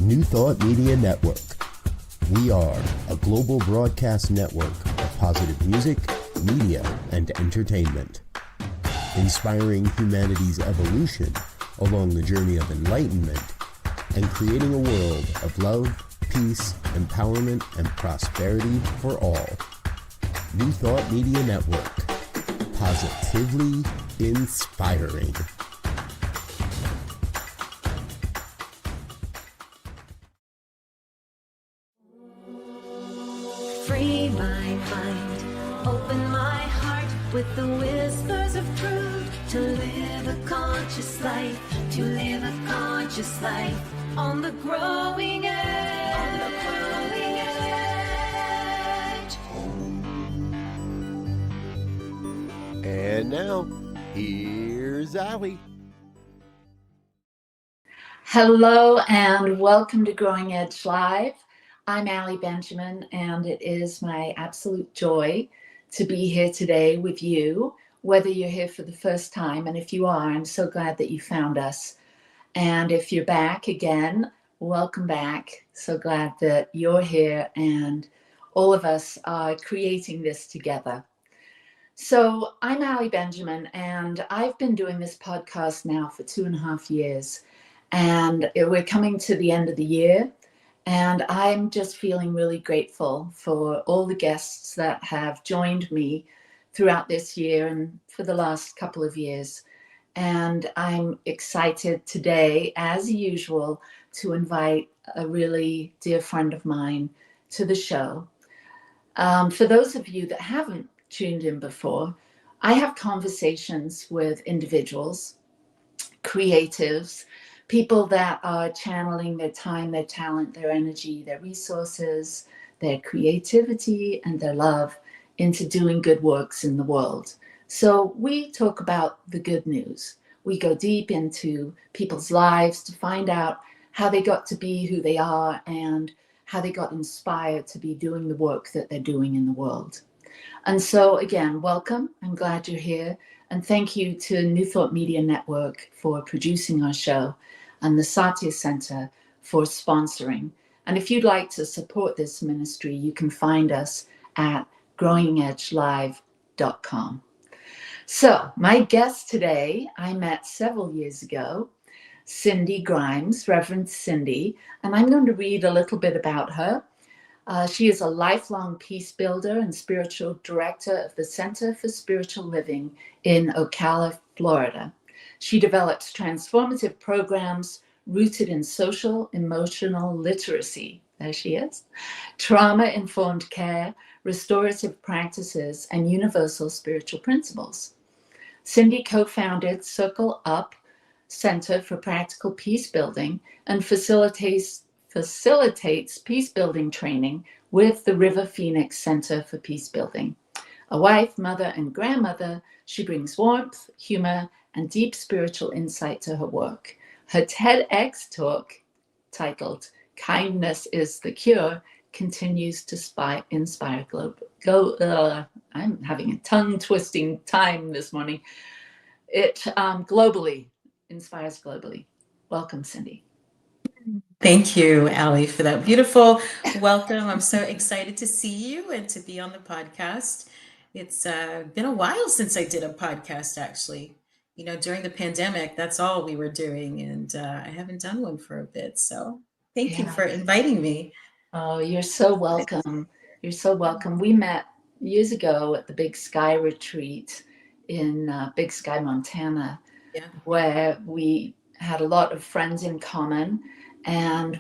New Thought Media Network. We are a global broadcast network of positive music, media, and entertainment, inspiring humanity's evolution along the journey of enlightenment and creating a world of love, peace, empowerment, and prosperity for all. New Thought Media Network. Positively inspiring. Free my mind, open my heart with the whispers of truth, to live a conscious life, to live a conscious life on the growing edge, on the growing edge. And now, here's Allie. Hello and welcome to Growing Edge Live. I'm Allie Benjamin, and it is my absolute joy to be here today with you, whether you're here for the first time, and if you are, I'm so glad that you found us. And if you're back again, welcome back. So glad that you're here and all of us are creating this together. So I'm Allie Benjamin, and I've been doing this podcast now for 2.5 years, and we're coming to the end of the year. And I'm just feeling really grateful for all the guests that have joined me throughout this year and for the last couple of years. And I'm excited today, as usual, to invite a really dear friend of mine to the show. For those of you that haven't tuned in before, I have conversations with individuals, creatives, people that are channeling their time, their talent, their energy, their resources, their creativity, and their love into doing good works in the world. So we talk about the good news. We go deep into people's lives to find out how they got to be who they are and how they got inspired to be doing the work that they're doing in the world. And so again, welcome. I'm glad you're here. And thank you to New Thought Media Network for producing our show, and the Satya Center for sponsoring. And if you'd like to support this ministry, you can find us at growingedgelive.com. So my guest today, I met several years ago, Cindy Grimes, Reverend Cindy, and I'm going to read a little bit about her. She is a lifelong peace builder and spiritual director of the Center for Spiritual Living in Ocala, Florida. She develops transformative programs rooted in social, emotional literacy, there she is, trauma-informed care, restorative practices, and universal spiritual principles. Cindy co-founded Circle Up Center for Practical Peace Building and facilitates peace building training with the River Phoenix Center for Peace Building. A wife, mother, and grandmother, she brings warmth, humor, and deep spiritual insight to her work. Her TEDx talk, titled "Kindness is the Cure," continues to inspire I'm having a tongue-twisting time this morning. It globally inspires globally. Welcome, Cindy. Thank you, Allie, for that beautiful welcome. I'm so excited to see you and to be on the podcast. It's been a while since I did a podcast, actually. You know, during the pandemic, that's all we were doing, and I haven't done one for a bit. So thank you for inviting me. Oh, you're so welcome. You're so welcome. We met years ago at the Big Sky Retreat in Big Sky, Montana, where we had a lot of friends in common. And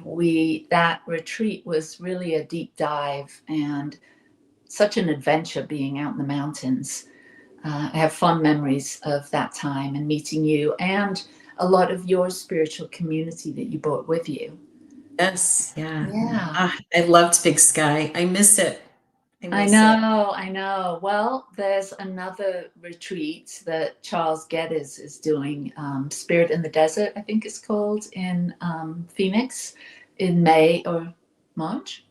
that retreat was really a deep dive and such an adventure being out in the mountains. I have fond memories of that time and meeting you and a lot of your spiritual community that you brought with you. Yes, yeah. I loved Big Sky. I miss it. I know. Well, there's another retreat that Charles Geddes is doing, Spirit in the Desert, I think it's called, in Phoenix in May or March.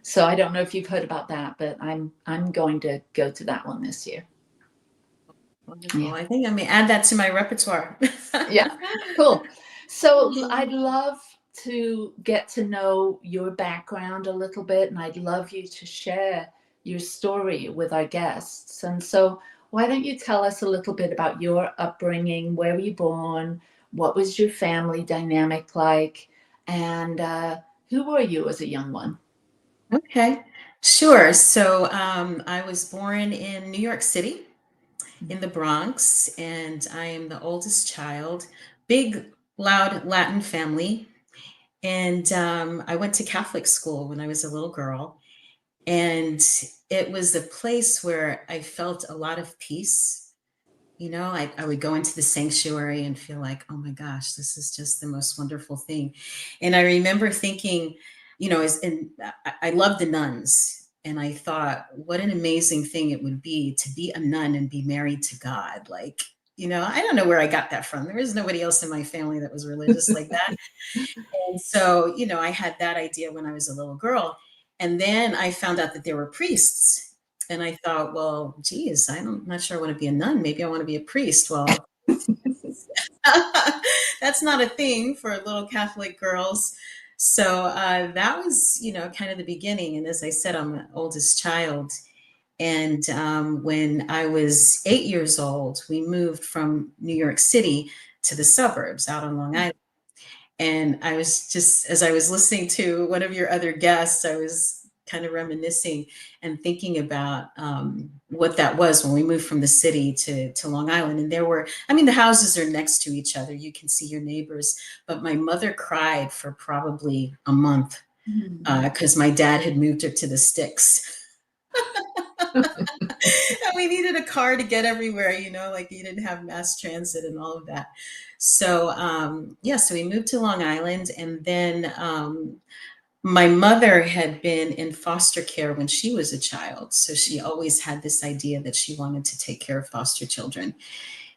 So I don't know if you've heard about that, but I'm going to go to that one this year. Wonderful. Yeah. I think I may add that to my repertoire. Yeah, cool. So I'd love to get to know your background a little bit, and I'd love you to share your story with our guests. And so why don't you tell us a little bit about your upbringing? Where were you born? What was your family dynamic like? And who were you as a young one? Okay, sure. So I was born in New York City, in the Bronx, and I am the oldest child. Big, loud Latin family. And I went to Catholic school when I was a little girl. And it was a place where I felt a lot of peace. I would go into the sanctuary and feel like, oh my gosh, this is just the most wonderful thing. And I remember thinking, I love the nuns. And I thought, what an amazing thing it would be to be a nun and be married to God. Like, I don't know where I got that from. There was nobody else in my family that was religious like that. And so, I had that idea when I was a little girl. And then I found out that there were priests. And I thought, well, geez, I'm not sure I want to be a nun. Maybe I want to be a priest. Well, that's not a thing for little Catholic girls. So that was, kind of the beginning. And as I said, I'm the oldest child. And when I was 8 years old, we moved from New York City to the suburbs out on Long Island. And I was just, as I was listening to one of your other guests, I was kind of reminiscing and thinking about what that was when we moved from the city to Long Island. And the houses are next to each other. You can see your neighbors. But my mother cried for probably a month because my dad had moved her to the sticks. And we needed a car to get everywhere, like you didn't have mass transit and all of that. So, so we moved to Long Island. And then my mother had been in foster care when she was a child. So she always had this idea that she wanted to take care of foster children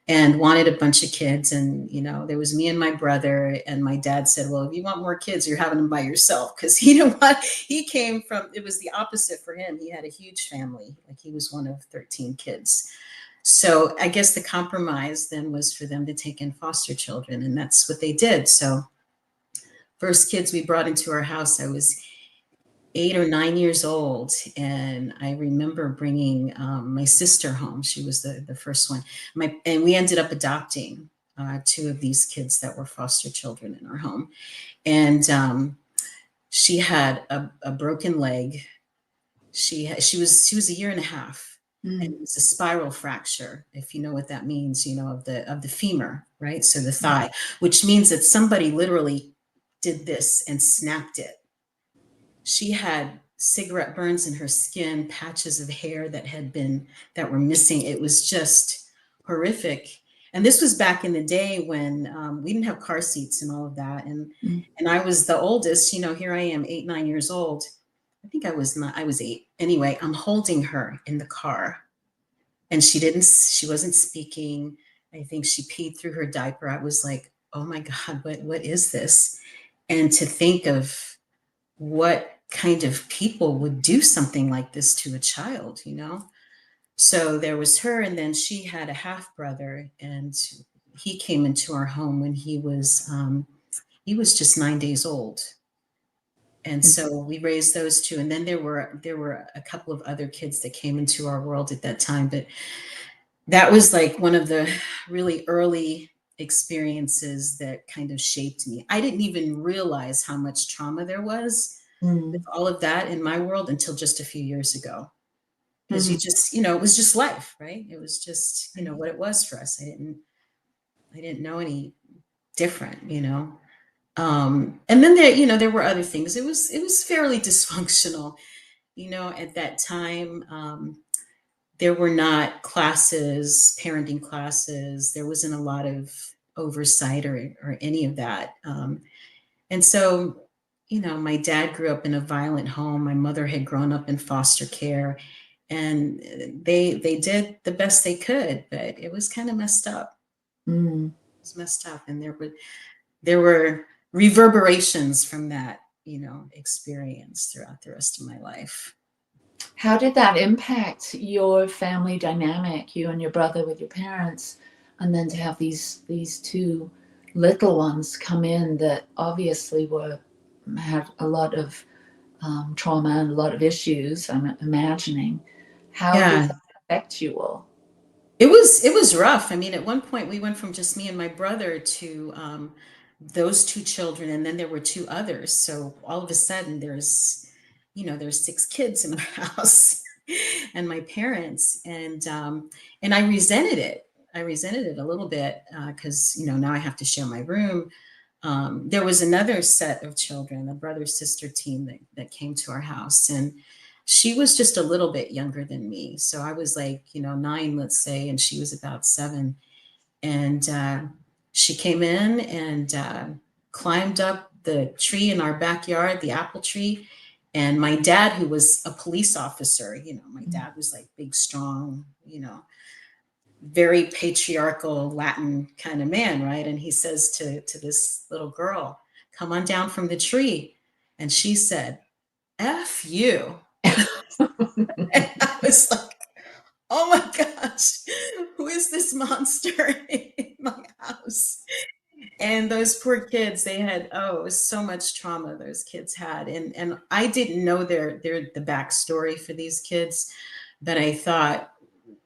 and wanted a bunch of kids. And, there was me and my brother, and my dad said, well, if you want more kids, you're having them by yourself. Because he came from, it was the opposite for him. He had a huge family. Like he was one of 13 kids. So I guess the compromise then was for them to take in foster children. And that's what they did. So first kids we brought into our house, I was 8 or 9 years old. And I remember bringing my sister home. She was the first one. And we ended up adopting 2 of these kids that were foster children in our home. And she had a broken leg. She was a year and a half. And it was a spiral fracture, if you know what that means, of the femur, right? So the thigh, which means that somebody literally did this and snapped it. She had cigarette burns in her skin, patches of hair that were missing. It was just horrific. And this was back in the day when we didn't have car seats and all of that. And I was the oldest, here I am, 8, 9 years old. I think I was 8. Anyway, I'm holding her in the car and she wasn't speaking. I think she peed through her diaper. I was like, oh my God, what is this? And to think of what kind of people would do something like this to a child, So there was her, and then she had a half brother, and he came into our home when he was just 9 days old. And so we raised those 2. And then there were a couple of other kids that came into our world at that time. But that was like one of the really early experiences that kind of shaped me. I didn't even realize how much trauma there was with all of that in my world until just a few years ago. Because you just, it was just life, right? It was just, what it was for us. I didn't know any different, and then there were other things. It was fairly dysfunctional, at that time. There were not parenting classes. There wasn't a lot of oversight or any of that. And so, my dad grew up in a violent home. My mother had grown up in foster care, and they did the best they could, but it was kind of messed up. It was messed up. And there were reverberations from that, experience throughout the rest of my life. How did that impact your family dynamic, you and your brother with your parents, and then to have these 2 little ones come in that obviously had a lot of trauma and a lot of issues, I'm imagining. How did Yeah. that affect you all? It was rough. I mean, at one point we went from just me and my brother to those two children, and then there were two others. So all of a sudden, there's six kids in our house, and my parents, and I resented it. I resented it a little bit because now I have to share my room. There was another set of children, a brother sister team that came to our house, and she was just a little bit younger than me. So I was like, 9, let's say, and she was about 7. And she came in and climbed up the tree in our backyard, the apple tree. And my dad, who was a police officer, my dad was like big, strong, very patriarchal Latin kind of man, right? And he says to this little girl, "Come on down from the tree." And she said, "F you." And I was like, "Oh my gosh, who is this monster in my house?" And those poor kids, they had, it was so much trauma those kids had. And I didn't know the backstory for these kids, but I thought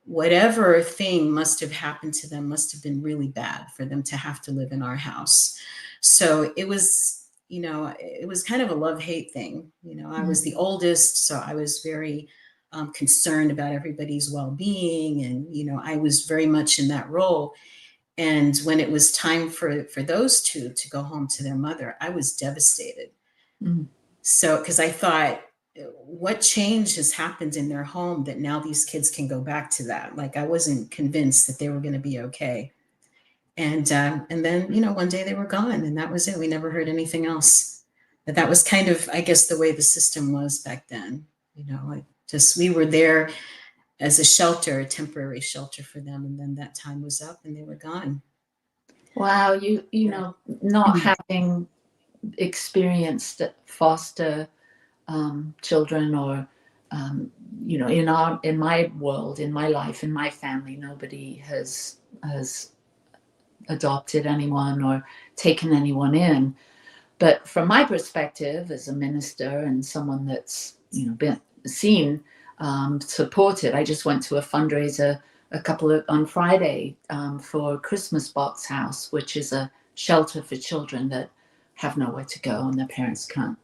whatever thing must have happened to them must have been really bad for them to have to live in our house. So it was kind of a love-hate thing. I was the oldest, so I was very concerned about everybody's well-being, and I was very much in that role. And when it was time for those two to go home to their mother, I was devastated. Mm. So, because I thought, what change has happened in their home that now these kids can go back to that? Like, I wasn't convinced that they were going to be okay. And then, one day they were gone, and that was it. We never heard anything else. But that was kind of, I guess, the way the system was back then. Like, just, we were there as a shelter, a temporary shelter for them, and then that time was up and they were gone. Wow, not having experienced foster children, or in my world, in my life, in my family, nobody has adopted anyone or taken anyone in. But from my perspective as a minister and someone that's been seen, supported, I just went to a fundraiser on Friday for Christmas Box House, which is a shelter for children that have nowhere to go and their parents can't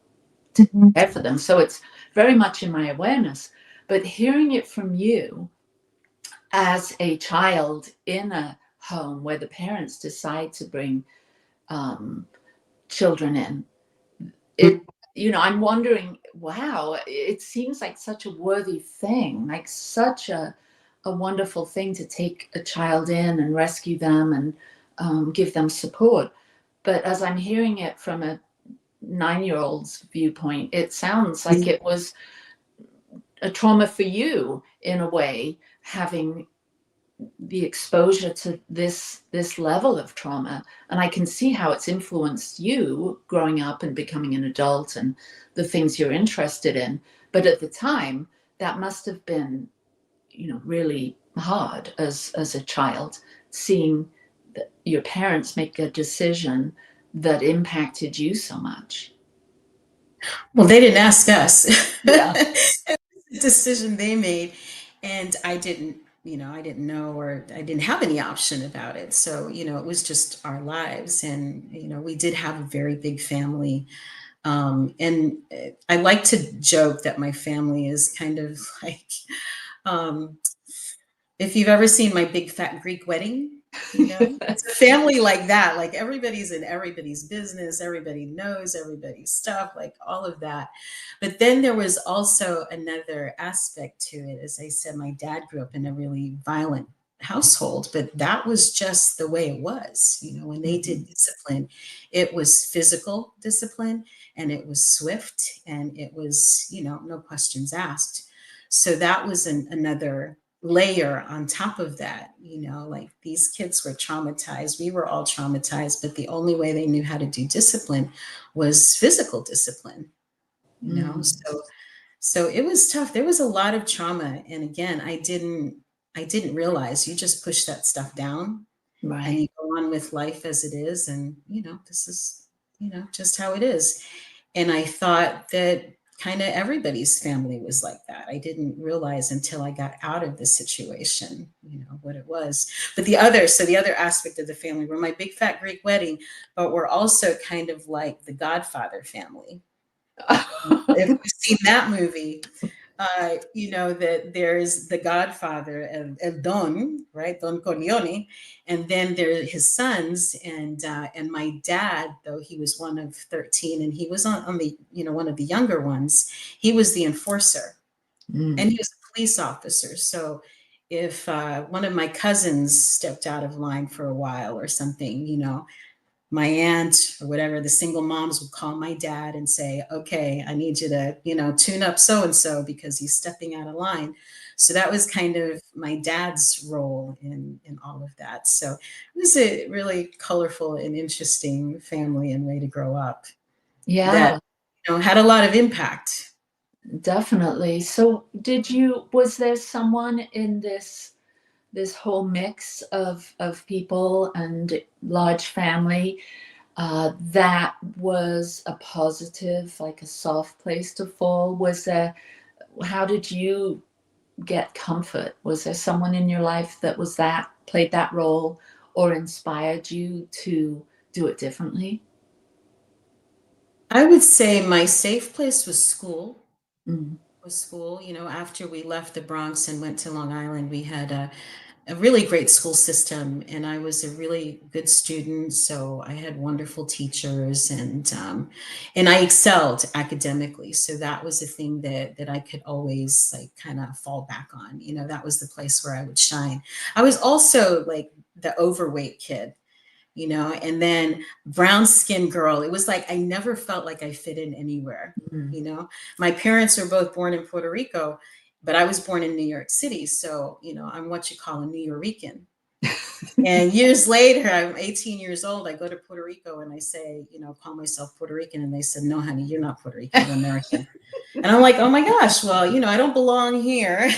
care for them. So it's very much in my awareness. But hearing it from you as a child in a home where the parents decide to bring children in, I'm wondering, wow, it seems like such a worthy thing, like such a wonderful thing to take a child in and rescue them and give them support. But as I'm hearing it from a 9-year-old's viewpoint, it sounds like it was a trauma for you in a way, having the exposure to this level of trauma. And I can see how it's influenced you growing up and becoming an adult and the things you're interested in. But at the time, that must have been, really hard as a child, seeing that your parents make a decision that impacted you so much. Well, they didn't ask us. Yeah. It was a decision they made, and I didn't know, or I didn't have any option about it. So, it was just our lives. And, we did have a very big family. And I like to joke that my family is kind of like, if you've ever seen My Big Fat Greek Wedding, it's a family like that. Like, everybody's in everybody's business, everybody knows everybody's stuff, like all of that. But then there was also another aspect to it. As I said, my dad grew up in a really violent household, but that was just the way it was. When they did discipline, it was physical discipline, and it was swift, and it was, no questions asked. So that was another layer on top of that. Like, these kids were traumatized, we were all traumatized, but the only way they knew how to do discipline was physical discipline. So it was tough. There was a lot of trauma, and again, I didn't realize. You just push that stuff down, and you Right. go on with life as it is. And, this is, just how it is. And I thought that kind of everybody's family was like that. I didn't realize until I got out of the situation, what it was. But the other aspect of the family, we're my big fat Greek wedding, but we're also kind of like the Godfather family. If you've seen that movie, that there's the Godfather of Don, right, Don Corleone, and then there his sons, and my dad, though he was one of 13, and he was on the one of the younger ones, he was the enforcer, and he was a police officer. So if one of my cousins stepped out of line for a while or something, my aunt or whatever, the single moms would call my dad and say, okay, I need you to, tune up so-and-so because he's stepping out of line. So that was kind of my dad's role in all of that. So it was a really colorful and interesting family and way to grow up Yeah, that, had a lot of impact. definitely. So was there someone in this whole mix of people and large family that was a positive, like a soft place to fall? How did you get comfort? Was there someone in your life that played that role or inspired you to do it differently? I would say my safe place was school. Mm. After we left the Bronx and went to Long Island, we had a really great school system, and I was a really good student. So I had wonderful teachers, and I excelled academically. So that was a thing that I could always like kind of fall back on. That was the place where I would shine. I was also like the overweight kid, and then brown skinned girl. It was like I never felt like I fit in anywhere. Mm. My parents were both born in Puerto Rico, but I was born in New York City. So, I'm what you call a New Yorican. And years later, I'm 18 years old. I go to Puerto Rico and I say, call myself Puerto Rican. And they said, no, honey, you're not Puerto Rican, you're American. And I'm like, oh my gosh, well, I don't belong here.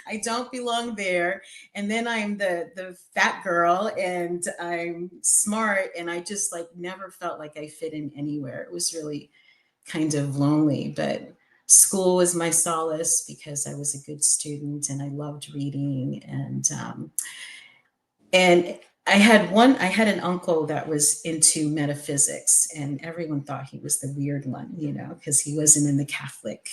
I don't belong there. And then I'm the fat girl and I'm smart. And I just like never felt like I fit in anywhere. It was really kind of lonely, but school was my solace because I was a good student and I loved reading. And I had an uncle that was into metaphysics, and everyone thought he was the weird one, because he wasn't in the Catholic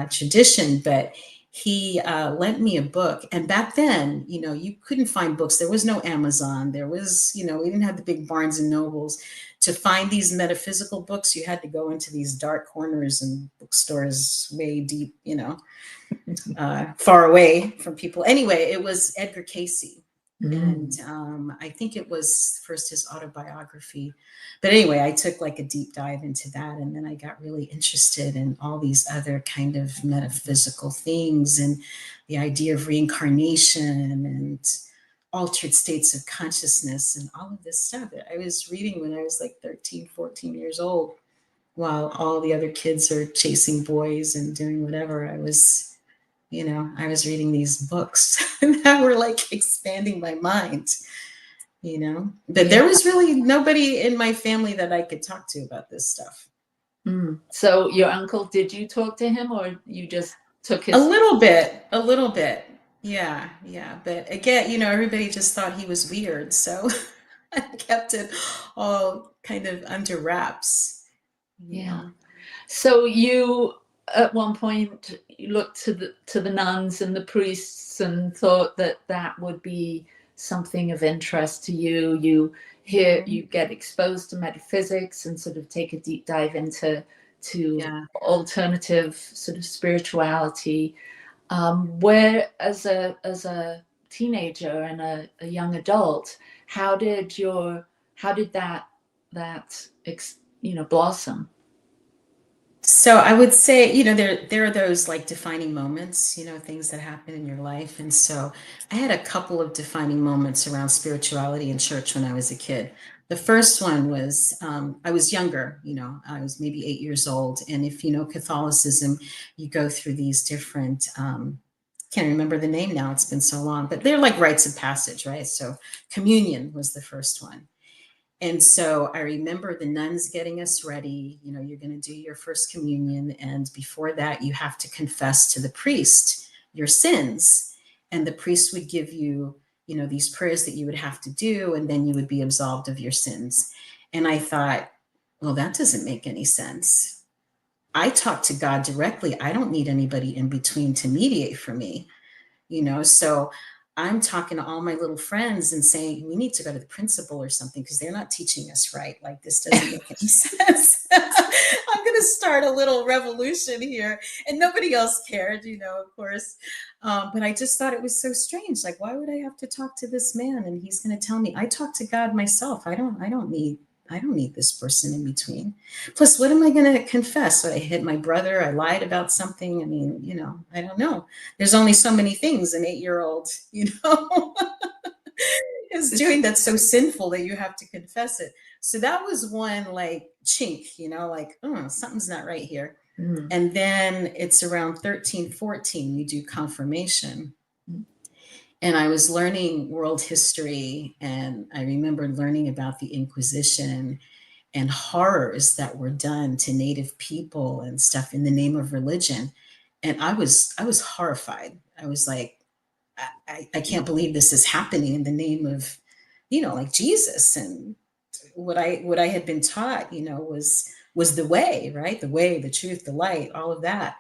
tradition. But he lent me a book. And back then, you couldn't find books. There was no Amazon. There was, we didn't have the big Barnes and Nobles. To find these metaphysical books, you had to go into these dark corners and bookstores way deep, far away from people. Anyway, it was Edgar Cayce. And I think it was first his autobiography. But anyway, I took like a deep dive into that. And then I got really interested in all these other kind of metaphysical things and the idea of reincarnation and altered states of consciousness and all of this stuff that I was reading when I was like 13, 14 years old, while all the other kids are chasing boys and doing whatever. I was reading these books that were like expanding my mind, but there was really nobody in my family that I could talk to about this stuff. So your uncle, did you talk to him or you just took his? A little bit. Yeah. But again, everybody just thought he was weird. So I kept it all kind of under wraps. Yeah. So you, at one point, you looked to the nuns and the priests and thought that would be something of interest to you. You get exposed to metaphysics and sort of take a deep dive into alternative sort of spirituality. Where as a teenager and a young adult, how did that blossom? So I would say, there are those like defining moments, things that happen in your life. And so I had a couple of defining moments around spirituality in church when I was a kid. The first one was, I was younger, I was maybe 8 years old. And if you know Catholicism, you go through these different can't remember the name now. It's been so long, but they're like rites of passage, right? So communion was the first one. And so I remember the nuns getting us ready. You know, you're going to do your first communion. And before that, you have to confess to the priest your sins. And the priest would give you, you know, these prayers that you would have to do, and then you would be absolved of your sins. And I thought, well, that doesn't make any sense. I talk to God directly. I don't need anybody in between to mediate for me, you know? So I'm talking to all my little friends and saying, we need to go to the principal or something because they're not teaching us right. Like, this doesn't make any sense. I'm going to start a little revolution here. And nobody else cared, you know, of course. But I just thought it was so strange. Like, why would I have to talk to this man? And he's going to tell me, I talk to God myself. I don't need this person in between. Plus, what am I going to confess? So I hit my brother. I lied about something. I mean, you know, I don't know. There's only so many things an 8-year-old, you know, is doing that's so sinful that you have to confess it. So that was one like chink, you know, like, oh, something's not right here. Mm. And then it's around 13, 14, you do confirmation. Mm. And I was learning world history, and I remember learning about the Inquisition and horrors that were done to Native people and stuff in the name of religion. And I was horrified. I was like, I can't believe this is happening in the name of, you know, like Jesus. And what I had been taught, you know, was the way, right? The way, the truth, the light, all of that.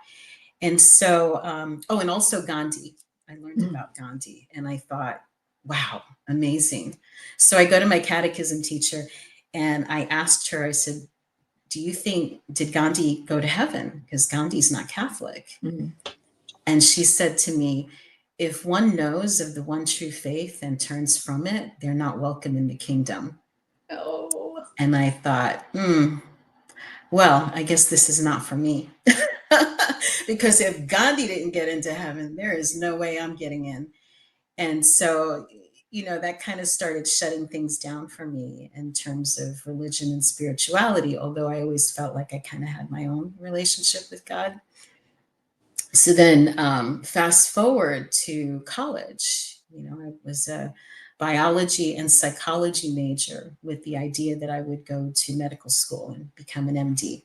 And so, and also Gandhi. I learned about Gandhi, and I thought, wow, amazing. So I go to my catechism teacher and I asked her, I said, did Gandhi go to heaven? Because Gandhi's not Catholic. Mm-hmm. And she said to me, if one knows of the one true faith and turns from it, they're not welcome in the kingdom. Oh. And I thought, well, I guess this is not for me. Because if Gandhi didn't get into heaven, there is no way I'm getting in. And so, you know, that kind of started shutting things down for me in terms of religion and spirituality, although I always felt like I kind of had my own relationship with God. So then fast forward to college, you know, I was a biology and psychology major with the idea that I would go to medical school and become an MD.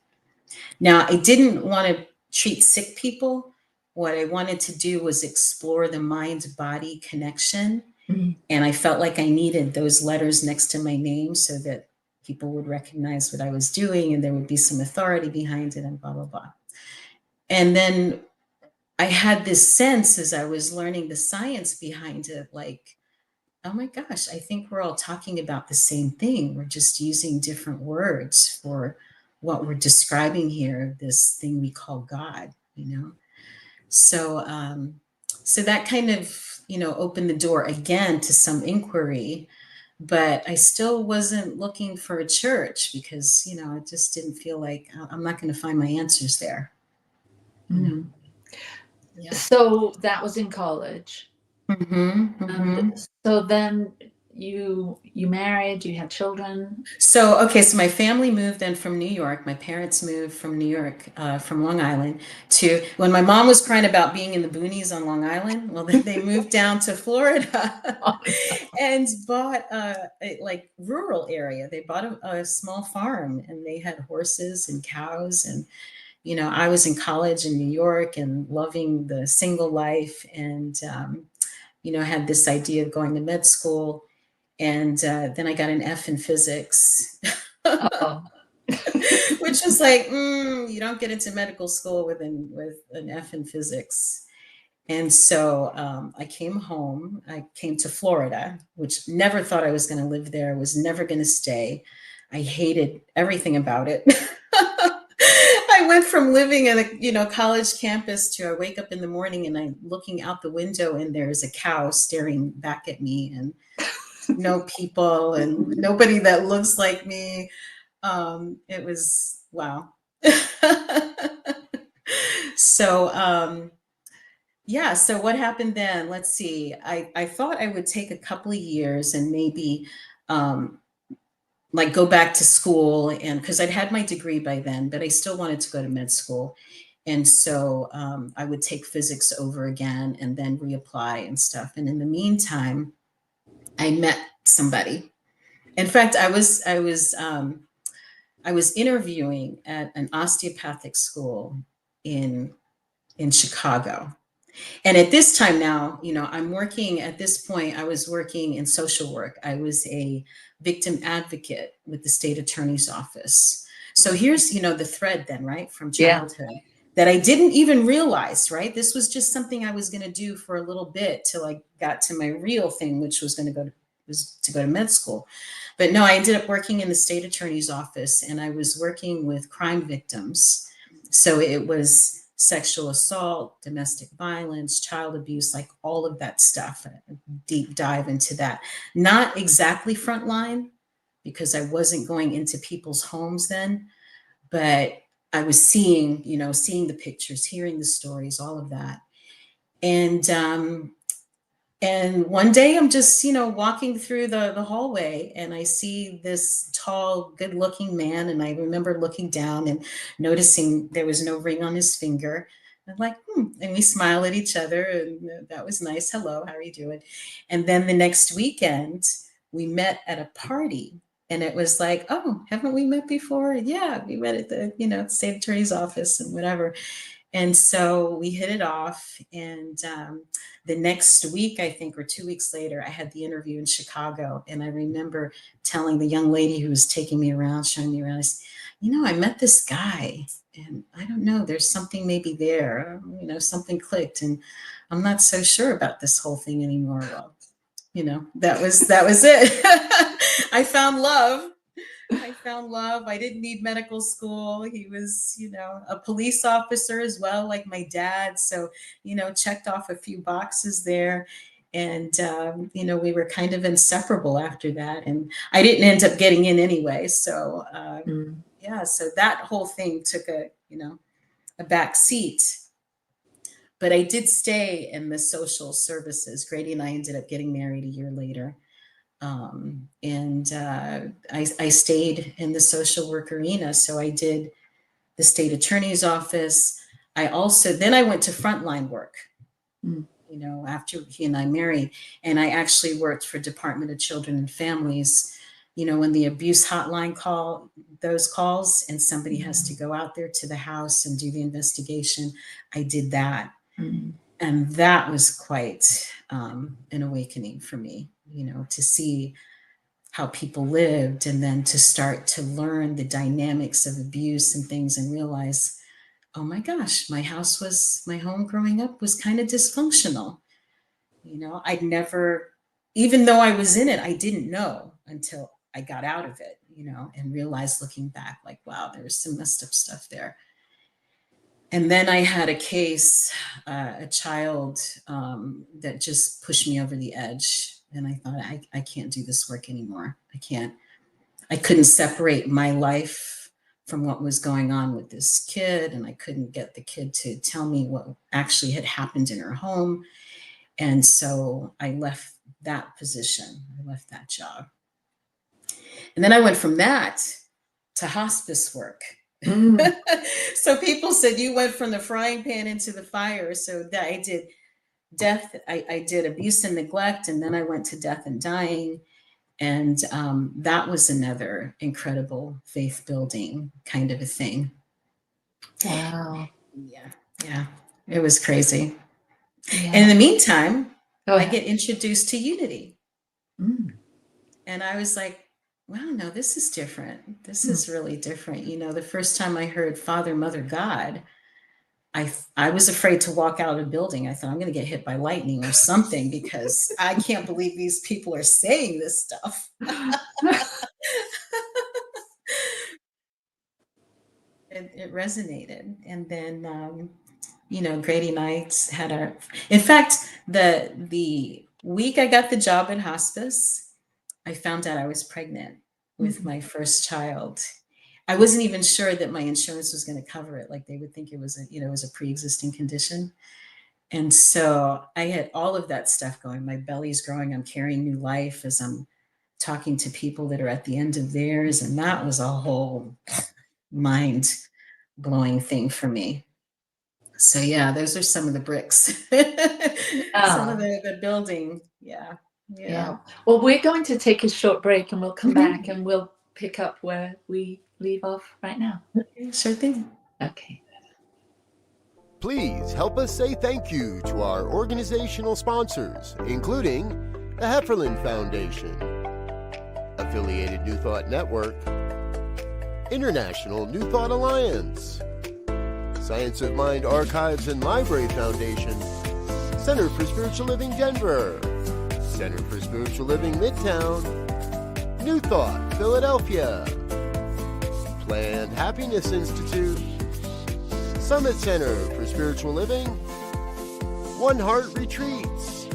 Now, I didn't want to treat sick people. What I wanted to do was explore the mind-body connection. Mm-hmm. And I felt like I needed those letters next to my name so that people would recognize what I was doing and there would be some authority behind it and blah, blah, blah. And then I had this sense as I was learning the science behind it, like, oh my gosh, I think we're all talking about the same thing. We're just using different words for what we're describing here, this thing we call God, you know? So, so that kind of, you know, opened the door again to some inquiry, but I still wasn't looking for a church because, you know, it just didn't feel like I'm not going to find my answers there. You know? Yeah. So that was in college. Mm-hmm, mm-hmm. So then you married, you had children. So, okay. So my family moved then from New York. My parents moved from New York, from Long Island to when my mom was crying about being in the boonies on Long Island. Well, then they moved down to Florida and bought a like rural area. They bought a small farm and they had horses and cows. And, you know, I was in college in New York and loving the single life and, you know, had this idea of going to med school. And then I got an F in physics, which was like, you don't get into medical school with an F in physics. And so I came home. I came to Florida, which never thought I was going to live there. I was never going to stay. I hated everything about it. I went from living at a, you know, college campus to I wake up in the morning and I'm looking out the window and there's a cow staring back at me and no people and nobody that looks like me. It was, wow. So, yeah, so what happened then? Let's see. I thought I would take a couple of years and maybe like go back to school, and because I'd had my degree by then, but I still wanted to go to med school. And so I would take physics over again and then reapply and stuff. And in the meantime, I met somebody. In fact, I was interviewing at an osteopathic school in Chicago. And at this time now, I'm working at this point, I was working in social work. I was a victim advocate with the state attorney's office. So here's, the thread then, right, from childhood that I didn't even realize, right? This was just something I was going to do for a little bit till I got to my real thing, which was to go to med school. But no, I ended up working in the state attorney's office, and I was working with crime victims. So it was sexual assault, domestic violence, child abuse, like all of that stuff, a deep dive into that. Not exactly frontline, because I wasn't going into people's homes then, but I was seeing the pictures, hearing the stories, all of that. And one day I'm just, walking through the hallway, and I see this tall, good looking man. And I remember looking down and noticing there was no ring on his finger. I'm like, and we smile at each other, and that was nice. Hello, how are you doing? And then the next weekend we met at a party, and it was like, oh, haven't we met before? Yeah, we met at the, state attorney's office and whatever. And so we hit it off. And the next week, I think, or 2 weeks later, I had the interview in Chicago. And I remember telling the young lady who was taking me around, showing me around, I said, I met this guy, and I don't know, there's something maybe there, something clicked, and I'm not so sure about this whole thing anymore. Well, that was it. I found love. I didn't need medical school. He was, a police officer as well, like my dad. So, checked off a few boxes there. And, we were kind of inseparable after that. And I didn't end up getting in anyway. So, so that whole thing took a back seat. But I did stay in the social services. Grady and I ended up getting married a year later. I stayed in the social work arena. So I did the state attorney's office. I went to frontline work, after he and I married, and I actually worked for Department of Children and Families, when the abuse hotline those calls, and somebody has to go out there to the house and do the investigation. I did that. And that was quite an awakening for me, to see how people lived, and then to start to learn the dynamics of abuse and things, and realize, oh my gosh, my home growing up was kind of dysfunctional. I'd never, even though I was in it, I didn't know until I got out of it, and realized looking back, like, wow, there's some messed up stuff there. And then I had a case, a child that just pushed me over the edge. And I thought, I can't do this work anymore. I couldn't separate my life from what was going on with this kid. And I couldn't get the kid to tell me what actually had happened in her home. And so I left that position. I left that job. And then I went from that to hospice work. So people said, you went from the frying pan into the fire. So that I did death, I did abuse and neglect, and then I went to death and dying. And that was another incredible faith building kind of a thing. Wow. Yeah. It was crazy. Yeah. And in the meantime, I get introduced to Unity. And I was like, wow, no, this is different. This is really different. The first time I heard Father, Mother, God, I was afraid to walk out of a building. I thought, I'm going to get hit by lightning or something, because I can't believe these people are saying this stuff. It resonated. And then, Grady and I had in fact, the week I got the job in hospice, I found out I was pregnant with my first child. I wasn't even sure that my insurance was going to cover it. Like, they would think it was a pre-existing condition. And so I had all of that stuff going. My belly's growing. I'm carrying new life as I'm talking to people that are at the end of theirs. And that was a whole mind-blowing thing for me. So yeah, those are some of the bricks, some of the building. Yeah. Yeah. Well, we're going to take a short break and we'll come back and we'll pick up where we leave off right now. Okay, sure thing. Okay. Please help us say thank you to our organizational sponsors, including the Hefferland Foundation, Affiliated New Thought Network, International New Thought Alliance, Science of Mind Archives and Library Foundation, Center for Spiritual Living Denver, Center for Spiritual Living Midtown, New Thought Philadelphia, Planned Happiness Institute, Summit Center for Spiritual Living, One Heart Retreats,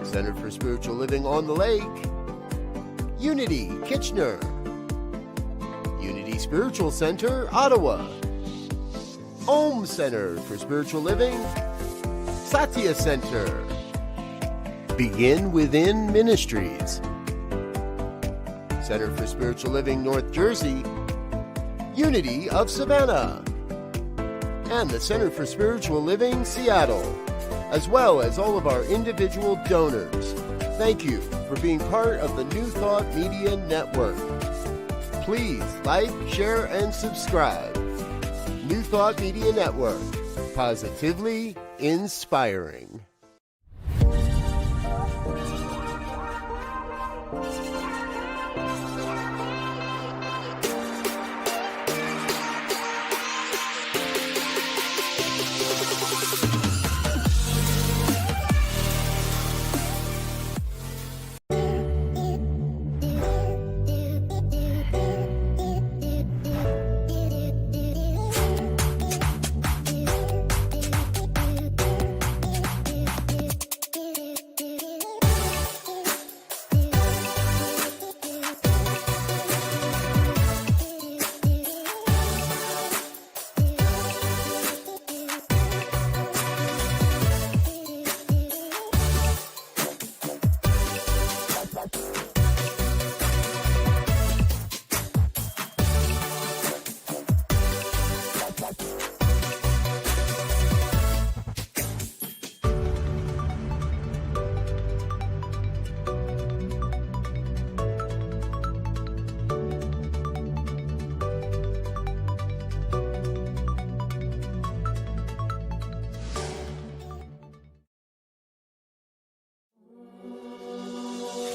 Center for Spiritual Living on the Lake, Unity Kitchener, Unity Spiritual Center Ottawa, Om Center for Spiritual Living, Satya Center, Begin Within Ministries, Center for Spiritual Living North Jersey, Unity of Savannah, and the Center for Spiritual Living Seattle, as well as all of our individual donors. Thank you for being part of the New Thought Media Network. Please like, share, and subscribe. New Thought Media Network, positively inspiring.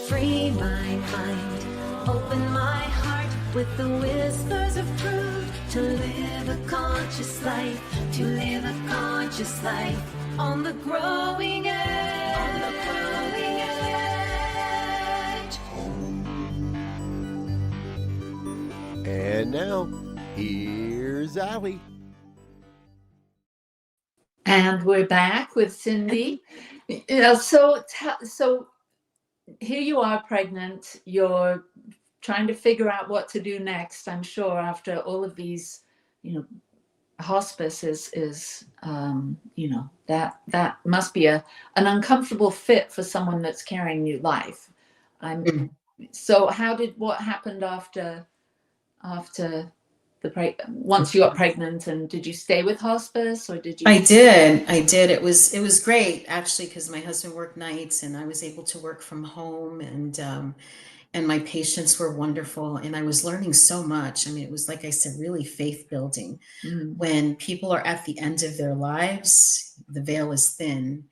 Free my mind, open my heart with the whispers of truth. To live a conscious life, to live a conscious life on the growing edge. On the growing edge. And now, here's Allie. And we're back with Cindy. So here you are pregnant. You're trying to figure out what to do next. I'm sure after all of these, hospice is that must be an uncomfortable fit for someone that's carrying new life. So what happened after once you got pregnant, and did you stay with hospice or did you? I did. It was great actually, because my husband worked nights and I was able to work from home, and my patients were wonderful, and I was learning so much. I mean, it was, like I said, really faith building. When people are at the end of their lives, the veil is thin,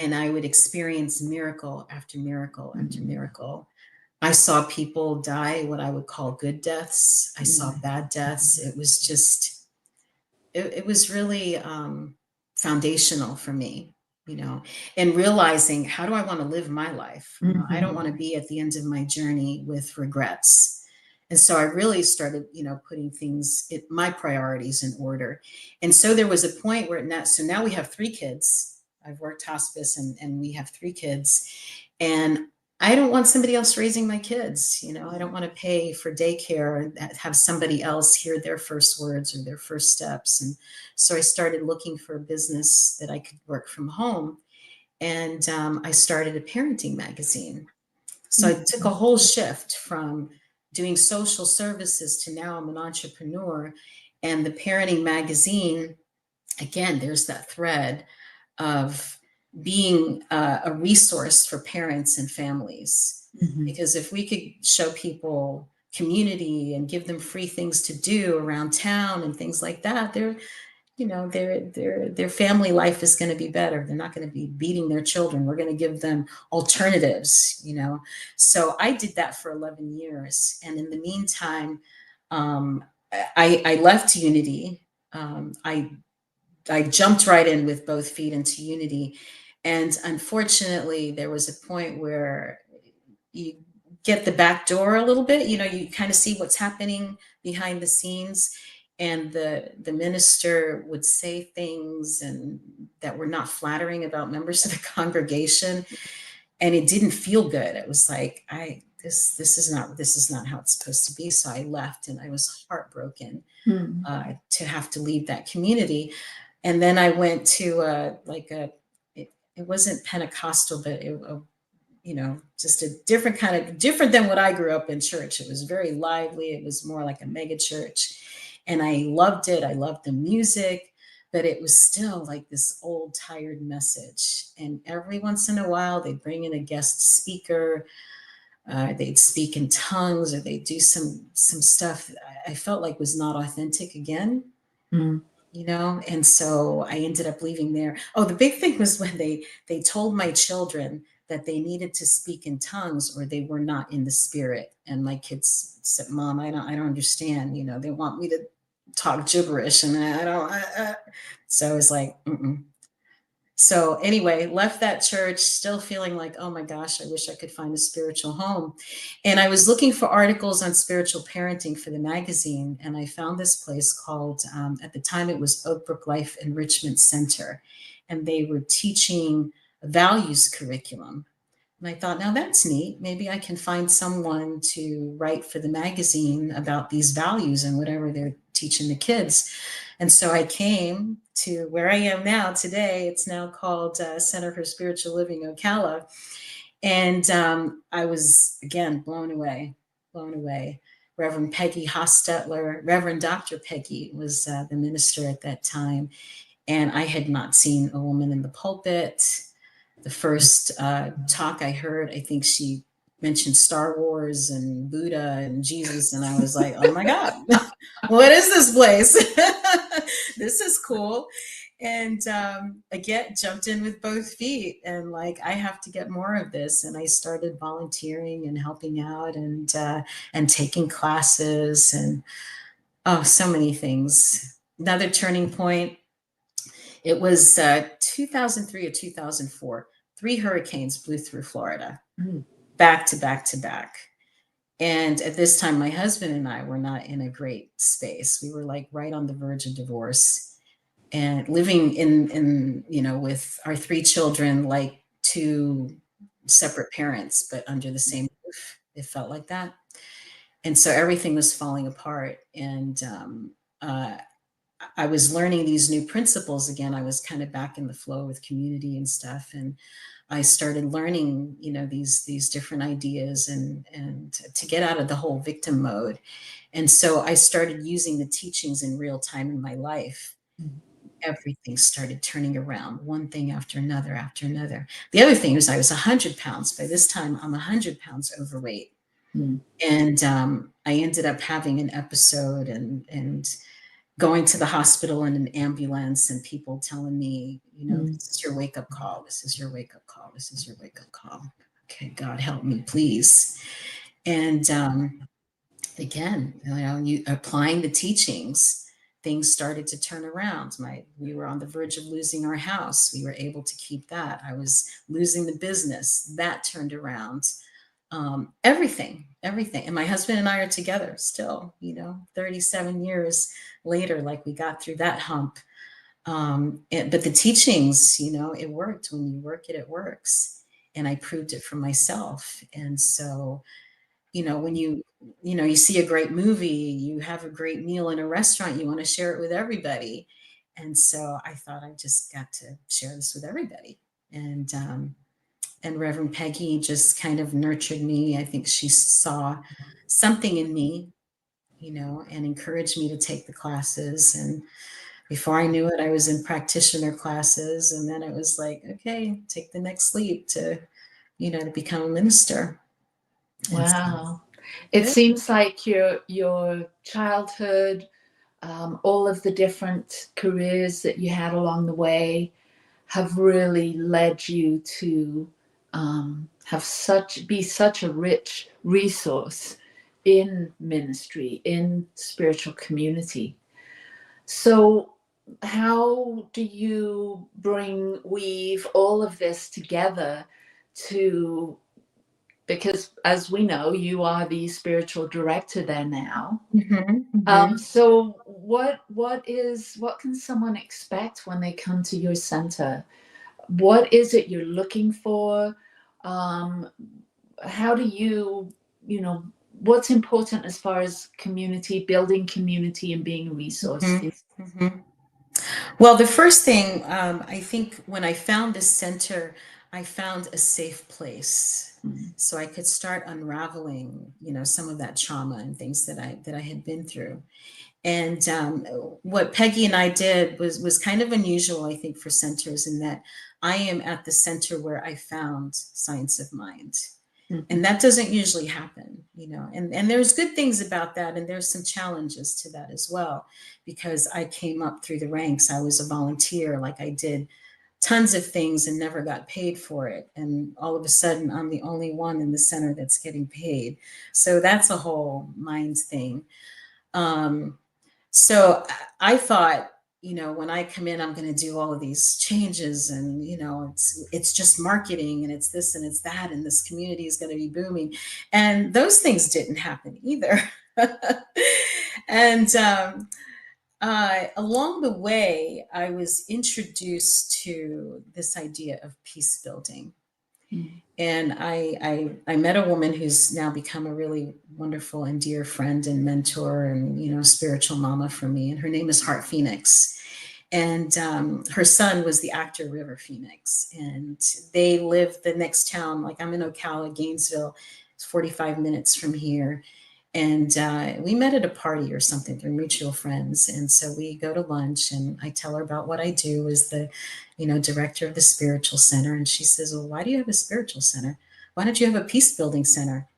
and I would experience miracle after miracle after miracle. I saw people die what I would call good deaths. I saw bad deaths. It was just, it was really foundational for me, and realizing, how do I want to live my life? I don't want to be at the end of my journey with regrets. And so I really started, putting my priorities in order. And so there was a point where so now we have 3 kids. I've worked hospice and we have 3 kids, and I don't want somebody else raising my kids. I don't want to pay for daycare and have somebody else hear their first words or their first steps. And so I started looking for a business that I could work from home. And I started a parenting magazine. So I took a whole shift from doing social services to now I'm an entrepreneur. And the parenting magazine again, there's that thread of being a resource for parents and families. Mhm. Because if we could show people community and give them free things to do around town and things like that, their family life is going to be better. They're not going to be beating their children. We're going to give them alternatives. So I did that for 11 years, and in the meantime, I left Unity. I jumped right in with both feet into Unity, and unfortunately, there was a point where you get the back door a little bit. You kind of see what's happening behind the scenes, and the minister would say things and that were not flattering about members of the congregation, and it didn't feel good. It was like, this is not how it's supposed to be. So I left, and I was heartbroken to have to leave that community. And then I went to it wasn't Pentecostal, but just a different than what I grew up in church. It was very lively. It was more like a mega church. And I loved it. I loved the music, but it was still like this old, tired message. And every once in a while, they'd bring in a guest speaker. They'd speak in tongues, or they'd do some stuff I felt like was not authentic again. Mm. And so I ended up leaving there. Oh, the big thing was when they told my children that they needed to speak in tongues or they were not in the spirit. And my kids said, "Mom, I don't understand. They want me to talk gibberish, and I don't." So I was like, mm-mm. So anyway, left that church, still feeling like, oh my gosh, I wish I could find a spiritual home. And I was looking for articles on spiritual parenting for the magazine. And I found this place called, at the time it was Oak Brook Life Enrichment Center. And they were teaching a values curriculum. And I thought, now that's neat. Maybe I can find someone to write for the magazine about these values and whatever they're teaching the kids. And so I came to where I am now today. It's now called Center for Spiritual Living Ocala. And I was, again, blown away. Reverend Peggy Hostetler, Reverend Dr. Peggy was the minister at that time. And I had not seen a woman in the pulpit. The first talk I heard, I think she mentioned Star Wars and Buddha and Jesus. And I was like, oh my God, what is this place? This is cool. And again, jumped in with both feet and like, I have to get more of this. And I started volunteering and helping out and taking classes and so many things. Another turning point. It was 2003 or 2004. 3 hurricanes blew through Florida, back to back to back. And at this time, my husband and I were not in a great space. We were like right on the verge of divorce and living in with our 3 children, like 2 separate parents, but under the same roof. It felt like that. And so everything was falling apart. And I was learning these new principles again. I was kind of back in the flow with community and stuff. And I started learning, these different ideas and to get out of the whole victim mode. And so I started using the teachings in real time in my life. Everything started turning around, one thing after another after another. The other thing was I was 100 pounds. By this time, I'm 100 pounds overweight. And I ended up having an episode and going to the hospital in an ambulance and people telling me, this is your wake-up call. This is your wake-up call. This is your wake-up call. Okay, God help me, please. And again, you applying the teachings, things started to turn around. We were on the verge of losing our house. We were able to keep that. I was losing the business. That turned around. Everything. And my husband and I are together still, 37 years later, like we got through that hump. But the teachings, it worked. When you work it, it works. And I proved it for myself. And so, when you see a great movie, you have a great meal in a restaurant, you want to share it with everybody. And so I thought I just got to share this with everybody. And Reverend Peggy just kind of nurtured me. I think she saw something in me, and encouraged me to take the classes. And before I knew it, I was in practitioner classes, and then it was like, okay, take the next leap to, to become a minister. And so Wow. It seems like your childhood, all of the different careers that you had along the way have really led you to be such a rich resource in ministry, in spiritual community. So how do you weave all of this together to, because as we know, you are the spiritual director there now. So what can someone expect when they come to your center? What is it you're looking for? How do what's important as far as building community and being a resource? Well, the first thing, I think when I found this center, I found a safe place. So I could start unraveling, some of that trauma and things that I had been through. And what Peggy and I did was kind of unusual, I think, for centers, in that I am at the center where I found Science of Mind. And that doesn't usually happen, and there's good things about that. And there's some challenges to that as well, because I came up through the ranks. I was a volunteer, like I did tons of things and never got paid for it. And all of a sudden, I'm the only one in the center that's getting paid. So that's a whole mind thing. So I thought, when I come in, I'm going to do all of these changes, and, it's just marketing, and it's this and it's that, and this community is going to be booming. And those things didn't happen either. And along the way, I was introduced to this idea of peace building. And I met a woman who's now become a really wonderful and dear friend and mentor and, spiritual mama for me. And her name is Heart Phoenix. And her son was the actor River Phoenix. And they live the next town. Like, I'm in Ocala, Gainesville. It's 45 minutes from here. And we met at a party or something through mutual friends. And so we go to lunch, and I tell her about what I do as the, director of the spiritual center. And she says, well, why do you have a spiritual center? Why don't you have a peace building center?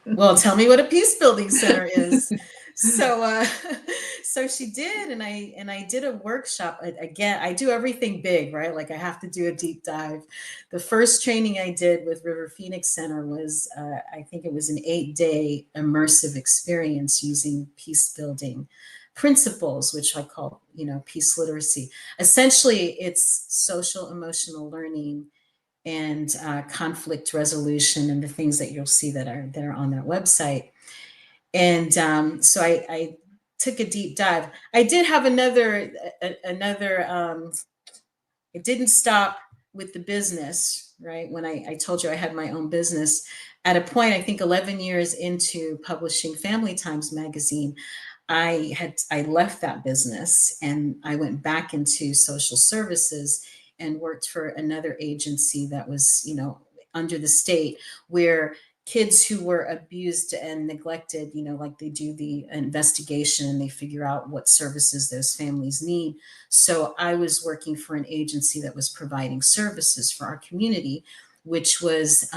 Well, tell me what a peace building center is. So she did, and I did a workshop. Again, I do everything big, right? Like, I have to do a deep dive. The first training I did with River Phoenix Center was, I think it was an 8-day immersive experience using peace building principles, which I call, peace literacy. Essentially, it's social emotional learning and conflict resolution, and the things that you'll see that are on that website. And so I took a deep dive. I did have another. It didn't stop with the business, right? When I told you I had my own business, at a point, I think 11 years into publishing Family Times magazine, I left that business, and I went back into social services and worked for another agency that was, under the state, where kids who were abused and neglected, like, they do the investigation and they figure out what services those families need. So I was working for an agency that was providing services for our community, which was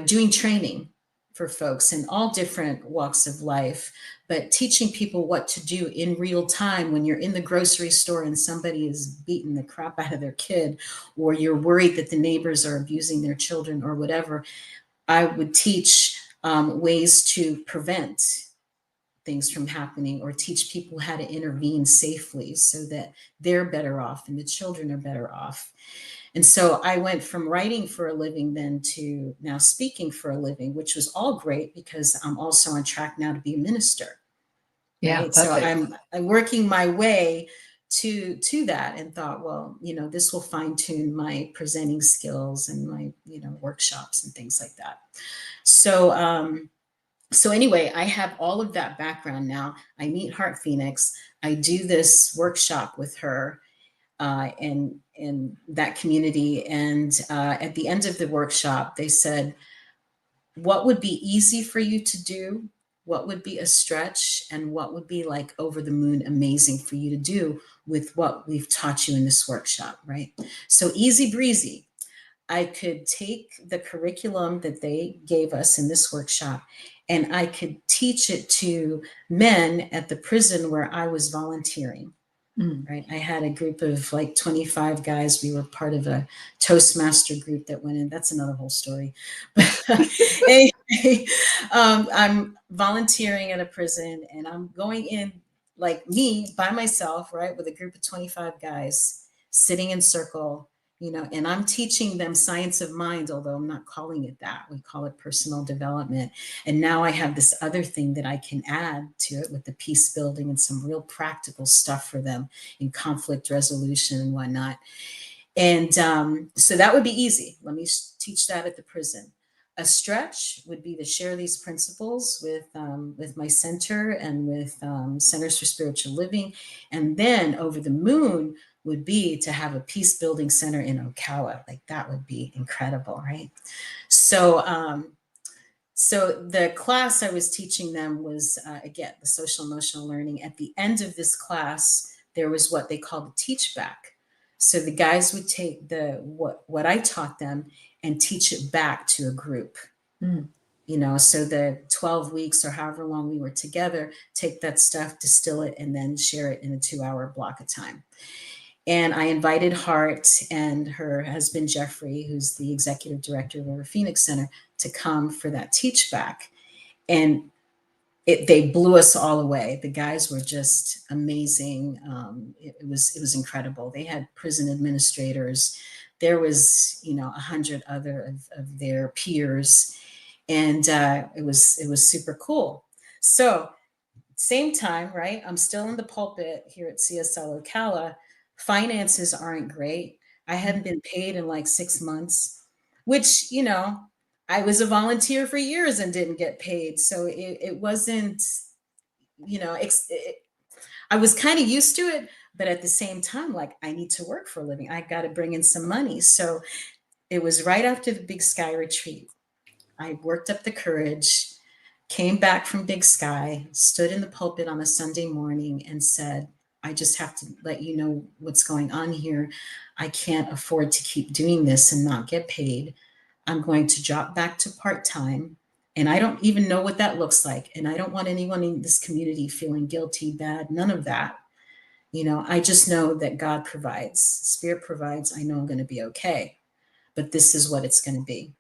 doing training for folks in all different walks of life, but teaching people what to do in real time when you're in the grocery store and somebody is beating the crap out of their kid, or you're worried that the neighbors are abusing their children or whatever. I would teach ways to prevent things from happening, or teach people how to intervene safely so that they're better off and the children are better off. And so I went from writing for a living then to now speaking for a living, which was all great, because I'm also on track now to be a minister. Yeah. Right? So I'm working my way to that, and thought, well, this will fine tune my presenting skills and my, workshops and things like that. So anyway, I have all of that background now. I meet Heart Phoenix. I do this workshop with her in that community. And at the end of the workshop, they said, what would be easy for you to do what would be a stretch, and what would be like over the moon amazing for you to do with what we've taught you in this workshop, right? So easy breezy. I could take the curriculum that they gave us in this workshop and I could teach it to men at the prison where I was volunteering. Right. I had a group of like 25 guys. We were part of a Toastmaster group that went in. That's another whole story. Anyway, I'm volunteering at a prison and I'm going in like me by myself, right, with a group of 25 guys sitting in circle, and I'm teaching them science of mind, although I'm not calling it that. We call it personal development. And now I have this other thing that I can add to it with the peace building and some real practical stuff for them in conflict resolution and whatnot. And so that would be easy. Let me teach that at the prison. A stretch would be to share these principles with my center and with Centers for Spiritual Living. And then over the moon would be to have a peace building center in Ocala. Like that would be incredible, right? So the class I was teaching them was, again, the social emotional learning. At the end of this class, there was what they called the teach back. So the guys would take what I taught them and teach it back to a group. So the 12 weeks or however long we were together, take that stuff, distill it, and then share it in a 2-hour block of time. And I invited Hart and her husband, Jeffrey, who's the executive director of our Phoenix Center, to come for that teach back. And they blew us all away. The guys were just amazing. It was incredible. They had prison administrators. There was, 100 other of their peers. And it was super cool. So same time, right? I'm still in the pulpit here at CSL Ocala. Finances aren't great. I hadn't been paid in like 6 months, which, I was a volunteer for years and didn't get paid. So it wasn't, I was kind of used to it, but at the same time, like I need to work for a living. I got to bring in some money. So it was right after the Big Sky retreat. I worked up the courage, came back from Big Sky, stood in the pulpit on a Sunday morning and said, I just have to let you know what's going on here. I can't afford to keep doing this and not get paid. I'm going to drop back to part-time. And I don't even know what that looks like. And I don't want anyone in this community feeling guilty, bad, none of that. I just know that God provides, Spirit provides. I know I'm going to be okay. But this is what it's going to be.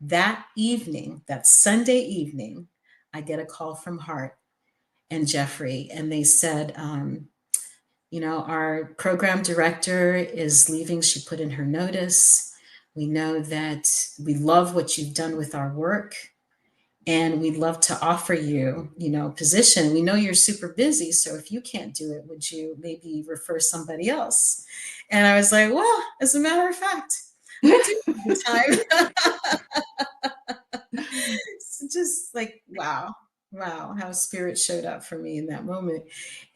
That evening, that Sunday evening, I get a call from Hart and Jeffrey, and they said, our program director is leaving. She put in her notice. We know that we love what you've done with our work, and we'd love to offer you, a position. We know you're super busy, so if you can't do it, would you maybe refer somebody else? And I was like, well, as a matter of fact, I do have the time. It's just like, wow, how Spirit showed up for me in that moment.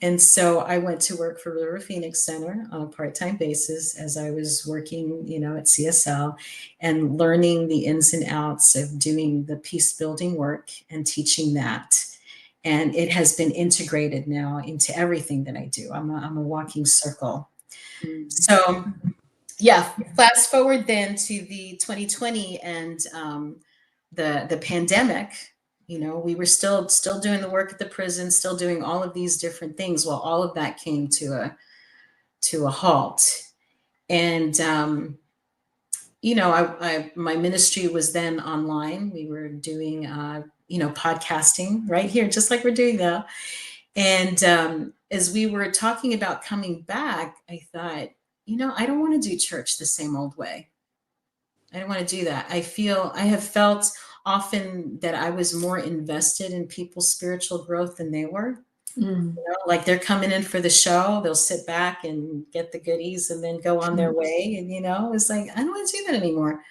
And so I went to work for River Phoenix Center on a part-time basis as I was working, at CSL and learning the ins and outs of doing the peace building work and teaching that. And it has been integrated now into everything that I do. I'm a walking circle. So yeah, fast forward then to the 2020 and the pandemic. We were still doing the work at the prison, still doing all of these different things. Well, all of that came to a halt. And my ministry was then online. We were doing podcasting right here, just like we're doing now. And as we were talking about coming back, I thought, I don't want to do church the same old way. I don't want to do that. I have felt often that I was more invested in people's spiritual growth than they were. Like they're coming in for the show, they'll sit back and get the goodies and then go on their way. And, it's like, I don't want to do that anymore.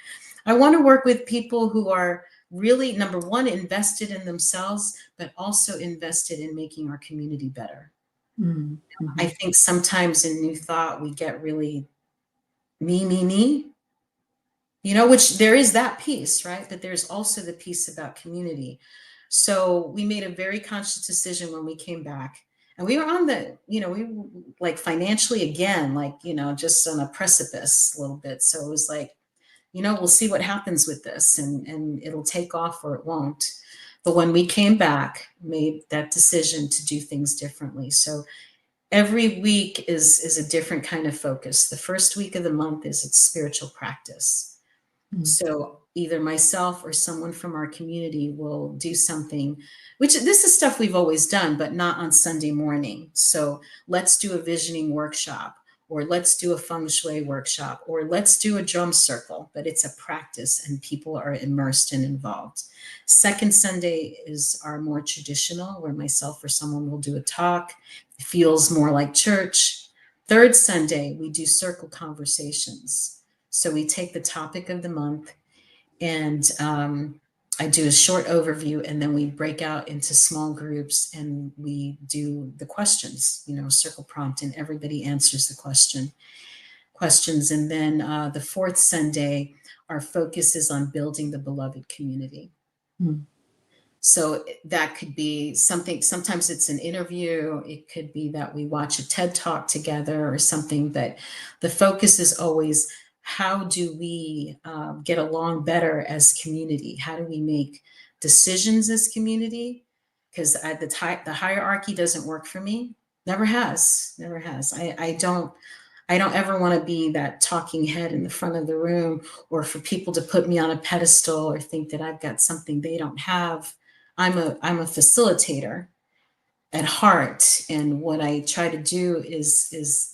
I want to work with people who are really, number one, invested in themselves, but also invested in making our community better. I think sometimes in New Thought, we get really me, which there is that piece, right? But there's also the piece about community. So we made a very conscious decision when we came back, and we were on the, we were like financially again, like, just on a precipice a little bit. So it was like, we'll see what happens with this, and it'll take off or it won't. But when we came back, made that decision to do things differently. So every week is a different kind of focus. The first week of the month is its spiritual practice. So either myself or someone from our community will do something, which this is stuff we've always done, but not on Sunday morning. So let's do a visioning workshop, or let's do a feng shui workshop, or let's do a drum circle, but it's a practice and people are immersed and involved. Second Sunday is our more traditional, where myself or someone will do a talk. It feels more like church. Third Sunday, we do circle conversations. So we take the topic of the month, and I do a short overview, and then we break out into small groups and we do the questions, circle prompt, and everybody answers the questions. And then the fourth Sunday, our focus is on building the beloved community. So that could be something, sometimes it's an interview. It could be that we watch a TED Talk together or something, but the focus is always, how do we get along better as community? How do we make decisions as community? Because the hierarchy doesn't work for me. Never has. I don't ever want to be that talking head in the front of the room, or for people to put me on a pedestal or think that I've got something they don't have. I'm a facilitator at heart, and what I try to do is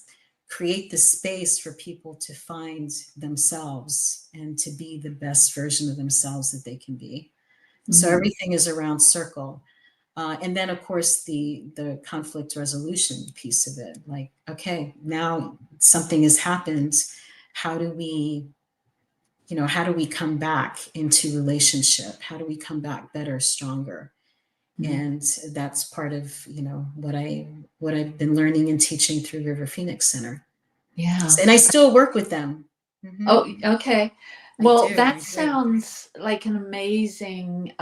create the space for people to find themselves and to be the best version of themselves that they can be. So everything is around circle. And then, of course, the conflict resolution piece of it. Like, okay, now something has happened. How do we come back into relationship? How do we come back better, stronger? And that's part of, what I've been learning and teaching through River Phoenix Center. Yeah. And I still work with them. Oh, okay. Well, I that do. sounds like an amazing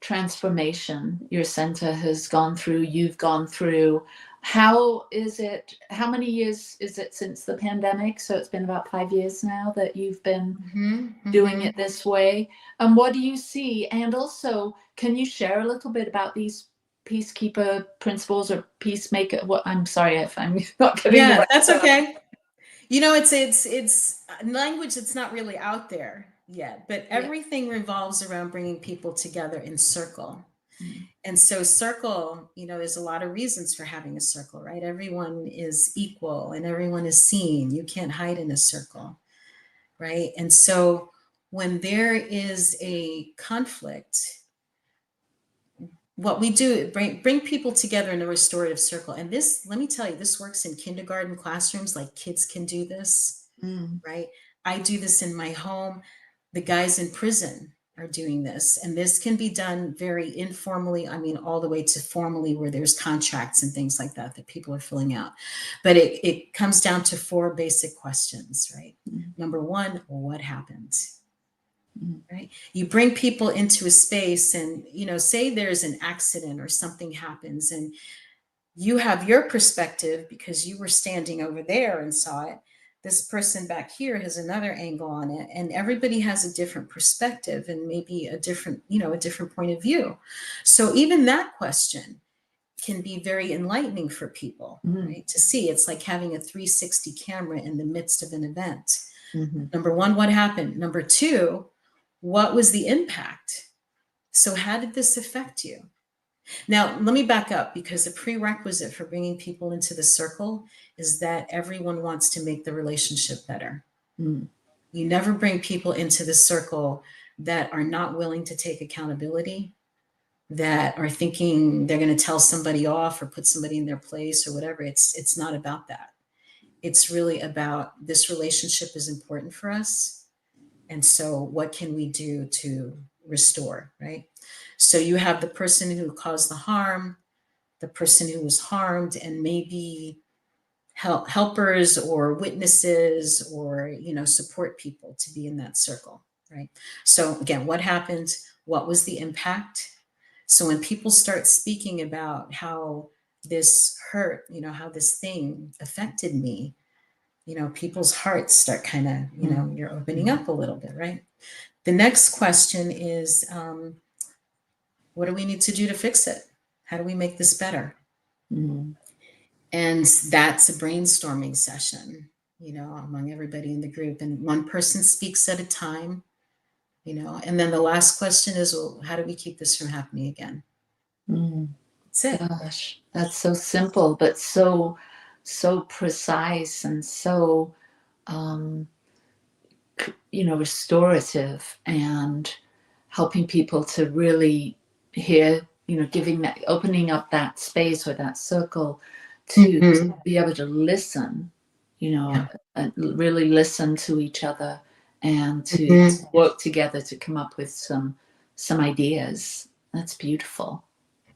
transformation your center has gone through, you've gone through. How many years is it since the pandemic? So it's been about 5 years now that you've been doing it this way. And what do you see? And also, can you share a little bit about these peacekeeper principles or peacemaker? I'm sorry if I'm not getting the right that's word. okay. It's language that's not really out there yet, but everything revolves around bringing people together in circle. And so circle, there's a lot of reasons for having a circle, right? Everyone is equal and everyone is seen. You can't hide in a circle, right? And so when there is a conflict, what we do, bring people together in a restorative circle. And this, let me tell you, this works in kindergarten classrooms. Like, kids can do this, right? I do this in my home. The guys in prison are doing this. And this can be done very informally. I mean, all the way to formally, where there's contracts and things like that people are filling out. But it comes down to 4 basic questions, right? Number 1, what happened? Right? You bring people into a space, and, say there's an accident or something happens, and you have your perspective because you were standing over there and saw it. This person back here has another angle on it, and everybody has a different perspective and maybe a different point of view. So even that question can be very enlightening for people, right? To see. It's like having a 360 camera in the midst of an event. Number 1, what happened? Number 2, what was the impact? So how did this affect you? Now, let me back up, because a prerequisite for bringing people into the circle is that everyone wants to make the relationship better. You never bring people into the circle that are not willing to take accountability, that are thinking they're going to tell somebody off or put somebody in their place or whatever. It's not about that. It's really about, this relationship is important for us. And so what can we do to restore, right? So you have the person who caused the harm, the person who was harmed, and maybe helpers or witnesses or, support people to be in that circle, right? So again, what happened? What was the impact? So when people start speaking about how this hurt, how this thing affected me, people's hearts start kind of, you're opening up a little bit, right? The next question is, what do we need to do to fix it? How do we make this better? And that's a brainstorming session, among everybody in the group. And one person speaks at a time, and then the last question is, well, how do we keep this from happening again? That's it. Gosh, that's so simple, but so precise and so, restorative, and helping people to really hear, opening up that space or that circle to be able to listen, and really listen to each other and to work together to come up with some ideas. That's beautiful.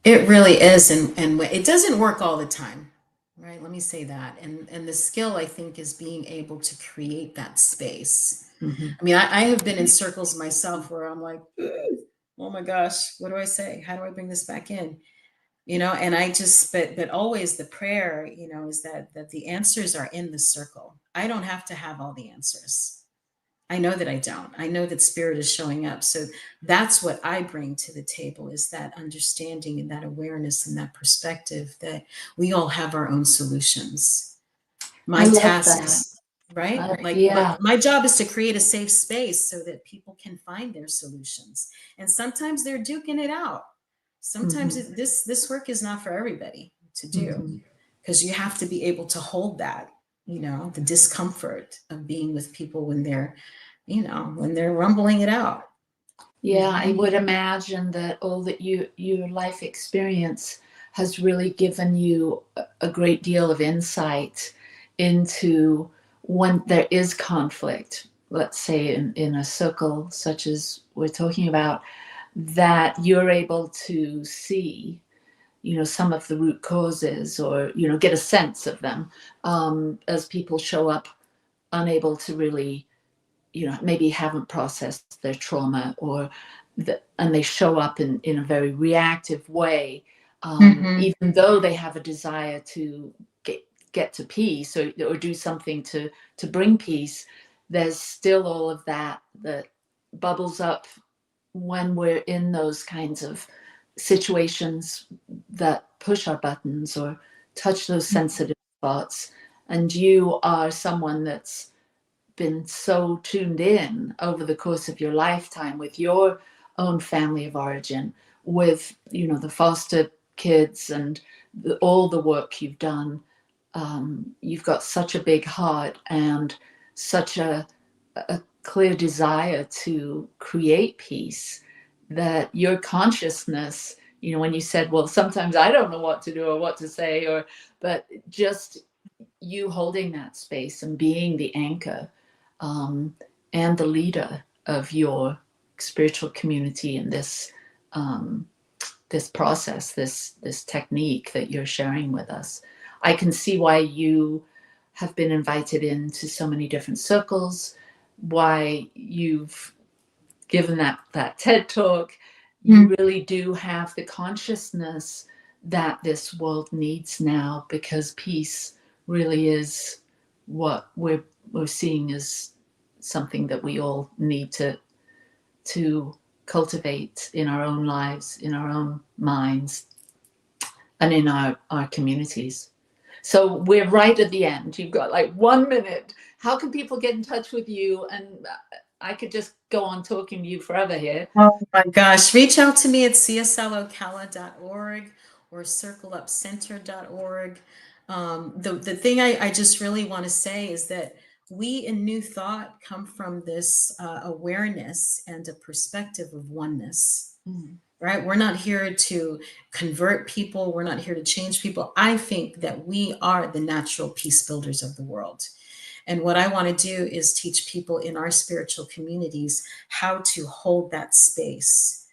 It really is. And it doesn't work all the time, right? Let me say that. And the skill, I think, is being able to create that space. I mean, I have been in circles myself where I'm like, oh my gosh, what do I say? How do I bring this back in? And I just, but always the prayer, is that the answers are in the circle. I don't have to have all the answers. I know that I don't. I know that spirit is showing up. So that's what I bring to the table, is that understanding and that awareness and that perspective that we all have our own solutions. My tasks, right? My job is to create a safe space so that people can find their solutions. And sometimes they're duking it out. Sometimes this work is not for everybody to do, because you have to be able to hold that, the discomfort of being with people when they're, when they're rumbling it out. Yeah, I would imagine that all that your life experience has really given you a great deal of insight into when there is conflict, let's say in a circle such as we're talking about, that you're able to see, some of the root causes, or, get a sense of them, as people show up unable to really, maybe haven't processed their trauma, and they show up in a very reactive way, even though they have a desire to get to peace, or do something to bring peace. There's still all of that bubbles up when we're in those kinds of situations that push our buttons or touch those sensitive spots. And you are someone that's been so tuned in over the course of your lifetime with your own family of origin, with, the foster kids and all the work you've done. You've got such a big heart and such a clear desire to create peace, that your consciousness, when you said, well, sometimes I don't know what to do or what to say, but just you holding that space and being the anchor, and the leader of your spiritual community in this process, this technique that you're sharing with us. I can see why you have been invited into so many different circles, why you've given that TED talk. You really do have the consciousness that this world needs now, because peace really is what we're seeing as something that we all need to cultivate in our own lives, in our own minds, and in our communities. So we're right at the end. You've got like 1 minute. How can people get in touch with you? And I could just go on talking to you forever here. Oh my gosh. Reach out to me at cslocala.org or circleupcenter.org. The thing I just really want to say is that we in New Thought come from this awareness and a perspective of oneness, right? We're not here to convert people. We're not here to change people. I think that we are the natural peace builders of the world. And what I want to do is teach people in our spiritual communities how to hold that space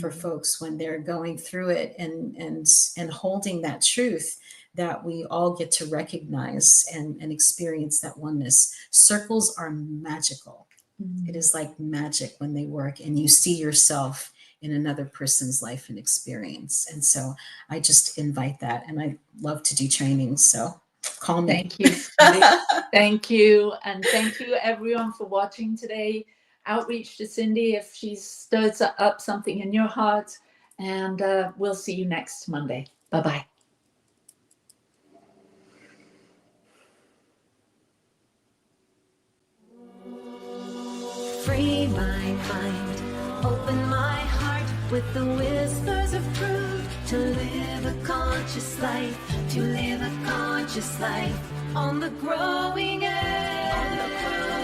for folks when they're going through it, and holding that truth that we all get to recognize and experience that oneness. Circles are magical. It is like magic when they work and you see yourself in another person's life and experience. And so I just invite that, and I love to do trainings. So call me. Thank you, Cindy. Thank you. And thank you everyone for watching today. Outreach to Cindy if she stirs up something in your heart. And we'll see you next Monday. Bye-bye. Free my mind, open my heart with the whispers of truth. To live a conscious life, to live a conscious life on the growing edge.